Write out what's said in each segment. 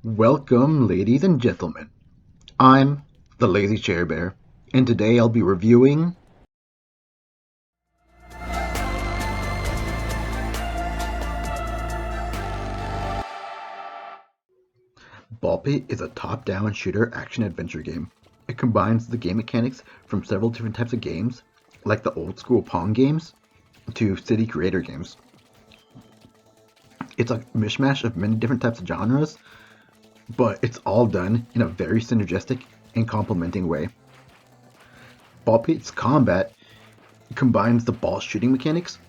Welcome, ladies and gentlemen. I'm the Lazy Chair Bear, and today I'll be reviewing Ball Pit is a top-down shooter action-adventure game. It combines the game mechanics from several different types of games, like the old-school Pong games, to city creator games. It's a mishmash of many different types of genres, but it's all done in a very synergistic and complementing way. Ball Pit's combat combines the ball shooting mechanics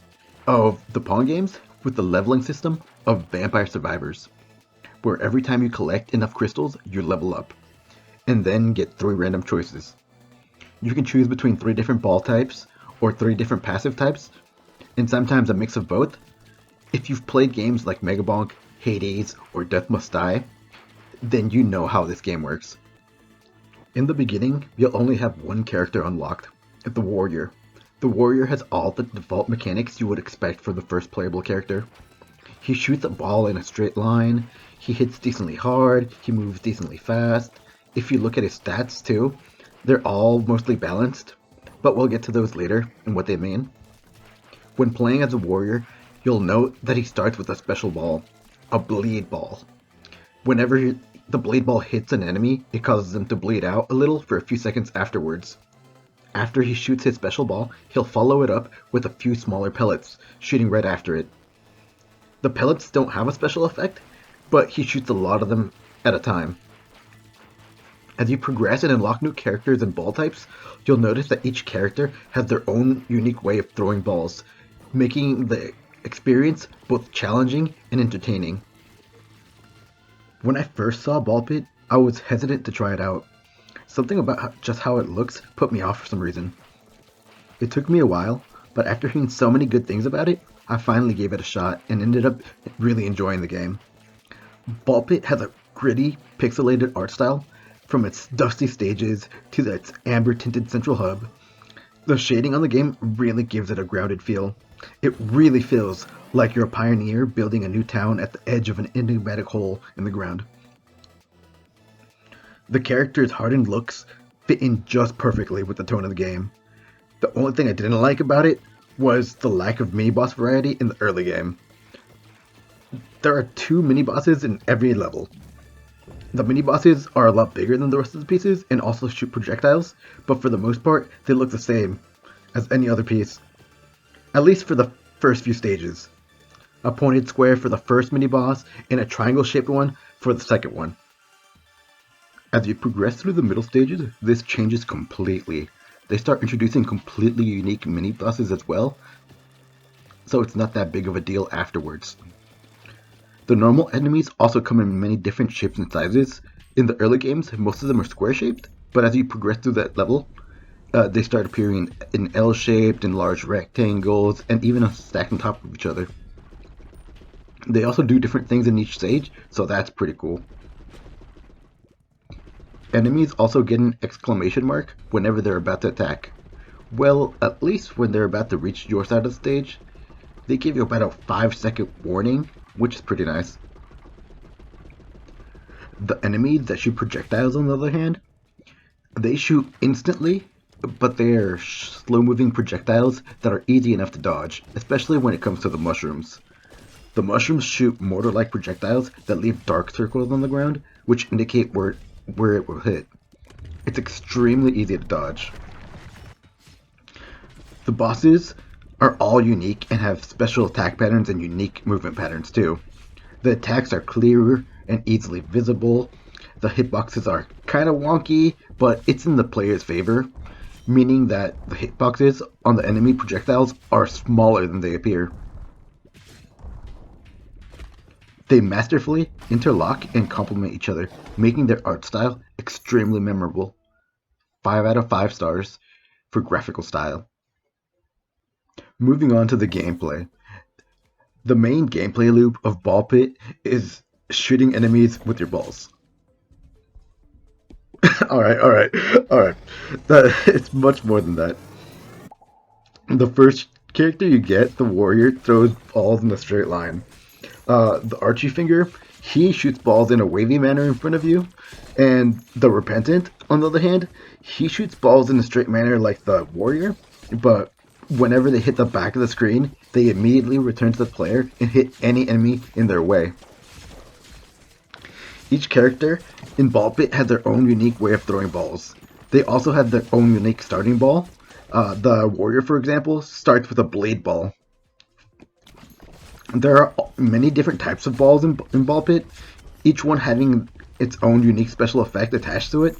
of the Pong games with the leveling system of Vampire Survivors, where every time you collect enough crystals, you level up, and then get 3 random choices. You can choose between 3 different ball types, or 3 different passive types, and sometimes a mix of both. If you've played games like Megabonk, Hades, or Death Must Die, then you know how this game works. In the beginning, you'll only have one character unlocked, the Warrior. The Warrior has all the default mechanics you would expect for the first playable character. He shoots a ball in a straight line, he hits decently hard, he moves decently fast. If you look at his stats too, they're all mostly balanced, but we'll get to those later and what they mean. When playing as a warrior, you'll note that he starts with a special ball, a bleed ball. Whenever the bleed ball hits an enemy, it causes them to bleed out a little for a few seconds afterwards. After he shoots his special ball, he'll follow it up with a few smaller pellets, shooting right after it. The pellets don't have a special effect, but he shoots a lot of them at a time. As you progress and unlock new characters and ball types, you'll notice that each character has their own unique way of throwing balls, making the experience both challenging and entertaining. When I first saw Ball Pit, I was hesitant to try it out. Something about just how it looks put me off for some reason. It took me a while, but after hearing so many good things about it, I finally gave it a shot and ended up really enjoying the game. Ball Pit has a gritty, pixelated art style, from its dusty stages to its amber-tinted central hub. The shading on the game really gives it a grounded feel. It really feels like you're a pioneer building a new town at the edge of an enigmatic hole in the ground. The character's hardened looks fit in just perfectly with the tone of the game. The only thing I didn't like about it was the lack of mini-boss variety in the early game. There are 2 mini-bosses in every level. The mini-bosses are a lot bigger than the rest of the pieces and also shoot projectiles, but for the most part, they look the same as any other piece. At least for the first few stages. A pointed square for the first mini-boss and a triangle-shaped one for the second one. As you progress through the middle stages, this changes completely. They start introducing completely unique mini-bosses as well, so it's not that big of a deal afterwards. The normal enemies also come in many different shapes and sizes. In the early games, most of them are square-shaped, but as you progress through that level, they start appearing in L-shaped, in large rectangles, and even stacked on top of each other. They also do different things in each stage, so that's pretty cool. Enemies also get an exclamation mark whenever they're about to attack. Well, at least when they're about to reach your side of the stage. They give you about a 5-second warning, which is pretty nice. The enemies that shoot projectiles, on the other hand, they shoot instantly, but they're slow-moving projectiles that are easy enough to dodge, especially when it comes to the mushrooms. The mushrooms shoot mortar-like projectiles that leave dark circles on the ground, which indicate where it will hit. It's extremely easy to dodge. The bosses are all unique and have special attack patterns and unique movement patterns too. The attacks are clearer and easily visible. The hitboxes are kind of wonky, but it's in the player's favor, meaning that the hitboxes on the enemy projectiles are smaller than they appear. They masterfully interlock and complement each other, making their art style extremely memorable. 5 out of 5 stars for graphical style. Moving on to the gameplay. The main gameplay loop of Ball Pit is shooting enemies with your balls. alright. It's much more than that. The first character you get, the warrior, throws balls in a straight line. The Archie finger He shoots balls in a wavy manner in front of you, and the Repentant, on the other hand, he shoots balls in a straight manner like the Warrior, but whenever they hit the back of the screen, they immediately return to the player and hit any enemy in their way. Each character in Ball Pit has their own unique way of throwing balls. They also have their own unique starting ball. The Warrior, for example, starts with a blade ball. There are many different types of balls in Ball Pit, each one having its own unique special effect attached to it.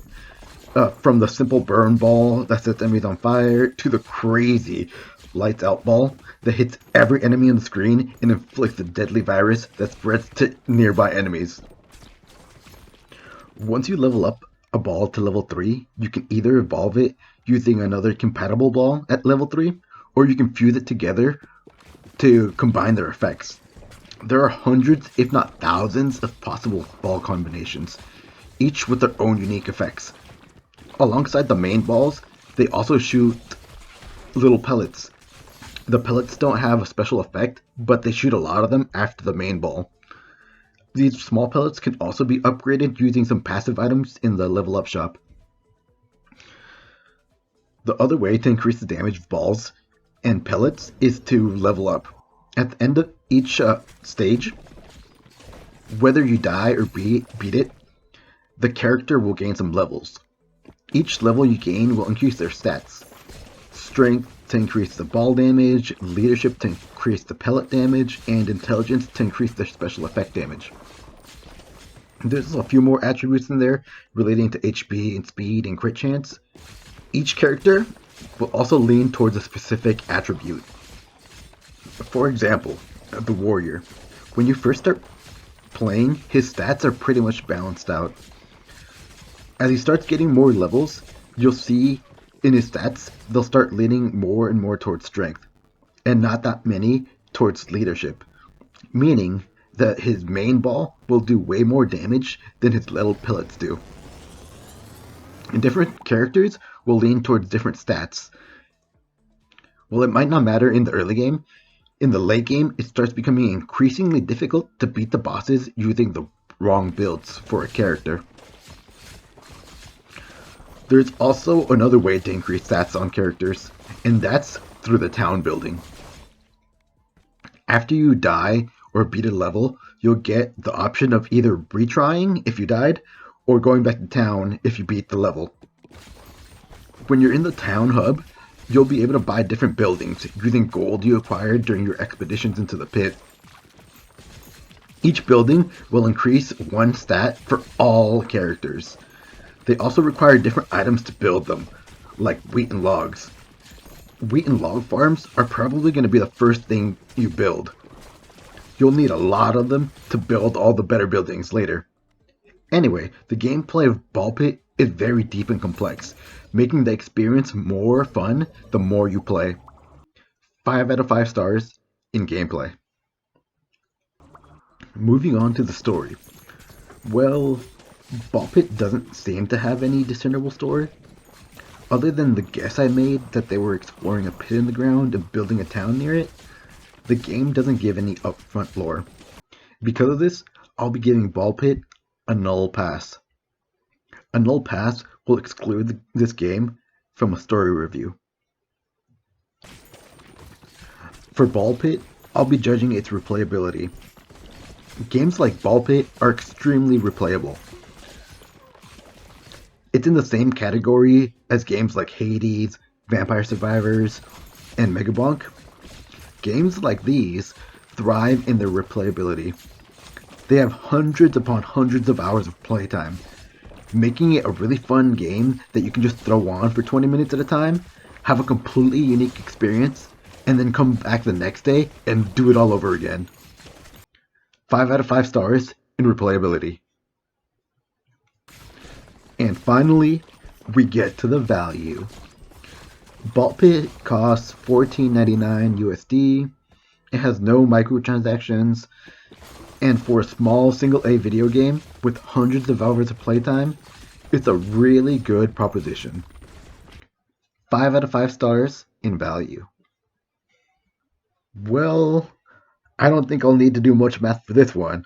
From the simple burn ball that sets enemies on fire to the crazy lights out ball that hits every enemy on the screen and inflicts a deadly virus that spreads to nearby enemies. Once you level up a ball to level 3, you can either evolve it using another compatible ball at level 3, or you can fuse it together to combine their effects. There are hundreds, if not thousands, of possible ball combinations, each with their own unique effects. Alongside the main balls, they also shoot little pellets. The pellets don't have a special effect, but they shoot a lot of them after the main ball. These small pellets can also be upgraded using some passive items in the level up shop. The other way to increase the damage of balls and pellets is to level up. At the end of each stage, whether you die or beat it, the character will gain some levels. Each level you gain will increase their stats. Strength to increase the ball damage, leadership to increase the pellet damage, and intelligence to increase their special effect damage. There's a few more attributes in there relating to HP and speed and crit chance. Each character will also lean towards a specific attribute. For example, the Warrior. When you first start playing, his stats are pretty much balanced out. As he starts getting more levels, you'll see in his stats, they'll start leaning more and more towards strength, and not that many towards leadership, meaning that his main ball will do way more damage than his little pellets do. And different characters will lean towards different stats. While it might not matter in the early game, in the late game, it starts becoming increasingly difficult to beat the bosses using the wrong builds for a character. There's also another way to increase stats on characters, and that's through the town building. After you die or beat a level, you'll get the option of either retrying if you died, or going back to town if you beat the level. When you're in the town hub, you'll be able to buy different buildings using gold you acquired during your expeditions into the pit. Each building will increase one stat for all characters. They also require different items to build them, like wheat and logs. Wheat and log farms are probably going to be the first thing you build. You'll need a lot of them to build all the better buildings later. Anyway, the gameplay of Ball Pit is very deep and complex, making the experience more fun the more you play. 5 out of 5 stars in gameplay. Moving on to the story. Well, Ball Pit doesn't seem to have any discernible story. Other than the guess I made that they were exploring a pit in the ground and building a town near it, the game doesn't give any upfront lore. Because of this, I'll be giving Ball Pit a null pass. A null pass will exclude this game from a story review. For Ball Pit, I'll be judging its replayability. Games like Ball Pit are extremely replayable. It's in the same category as games like Hades, Vampire Survivors, and Megabonk. Games like these thrive in their replayability. They have hundreds upon hundreds of hours of playtime, making it a really fun game that you can just throw on for 20 minutes at a time, have a completely unique experience, and then come back the next day and do it all over again. 5 out of 5 stars in replayability. And finally, we get to the value. Ball Pit costs $14.99 USD. It has no microtransactions, and for a small single-A video game with hundreds of hours of playtime, it's a really good proposition. 5 out of 5 stars in value. Well, I don't think I'll need to do much math for this one.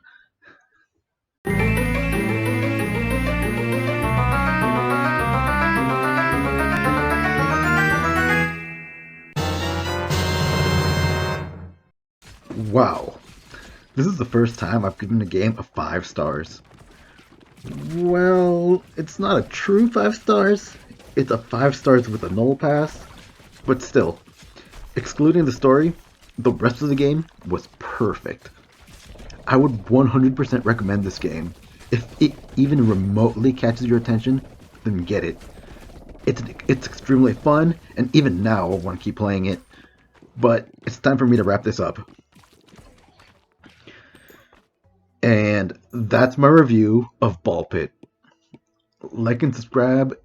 Wow. This is the first time I've given a game a 5 stars. Well, it's not a true 5 stars. It's a 5 stars with a null pass. But still, excluding the story, the rest of the game was perfect. I would 100% recommend this game. If it even remotely catches your attention, then get it. It's extremely fun, and even now I want to keep playing it. But it's time for me to wrap this up. And that's my review of Ball Pit. Like and subscribe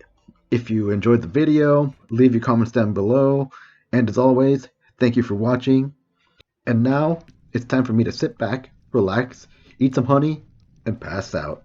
if you enjoyed the video. Leave your comments down below. And as always, thank you for watching. And now it's time for me to sit back, relax, eat some honey, and pass out.